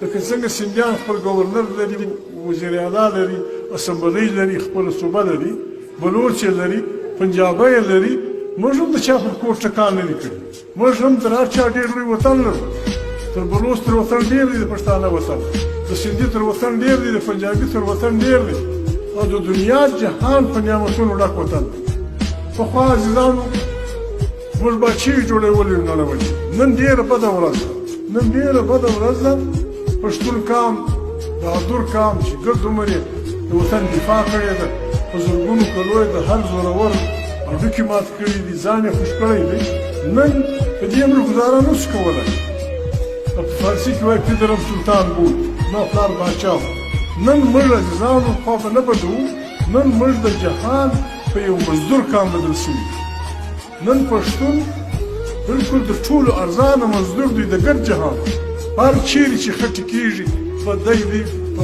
لکه څنګه سندیان خپل گورنر لري، وزیر اعلی لري، اسمبلی لري، خپل صوبه لري، بلوچ لري، پنجابی لري. موږ هم د چا پر کور ټکان نه دي کړي. موږ هم تر هر چا ډېر لوی وطن لرو. تر بلوچ تر وطن ډېر دی د پښتانه وطن، د سندي تر وطن ډېر دی، د پنجابي تر وطن ډېر دی، او د دنیا جهان په نعمتونو ډک وطن دی. پخوا عزیزانو موږ بچي جوړولې نړولې. نن ډېره بده ورځ ده، نن ډېره بده ورځ ده. پښتون قام، بهادر قام چې ګرد عمر یې د وطن دفاع کړې ده، په زرګونو کلو یې د هر زورور هډوکي مات کړي دي، ځان یې خوش کړی دی. نن په دې امر ګزاره نه شو کولی. په فارسي کې وایي پدرم سلطان بود، زما پلار باچا و. نن موږ عزیزانو خوا به نه بدوو. نن موږ د جهان په یو مزدور قام بدل شوي. نن پښتون بلکل د ټولو ارزانه مزدور دی د ګرد جهان. هر چیرې چې خټې کېږي په دی دی، په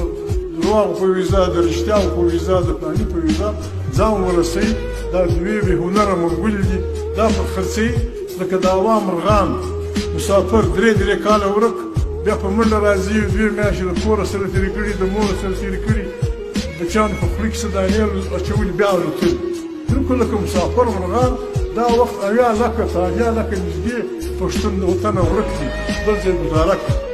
درواغو په ویزا، د رښتیاو په ویزا، د فلاني په ویزا ځان ورسوي. دا دوی بې هنره منګولې دي، دا په خرڅوي لکه د عوام مرغان. مسافر درې کاله ورک، بیا په منډه راځي، 2 میاشتې د کوره سره تېرې کړي، د مور سره تېرې کړي، بچیانو په خوله کې څه دانې اچولي، بیا الوتلي. بلکل لکه مسافر مرغان. دا وخت 80 لکه نږدې پښتون د وطنه ورک دي، بل ځای ګزاره کړي.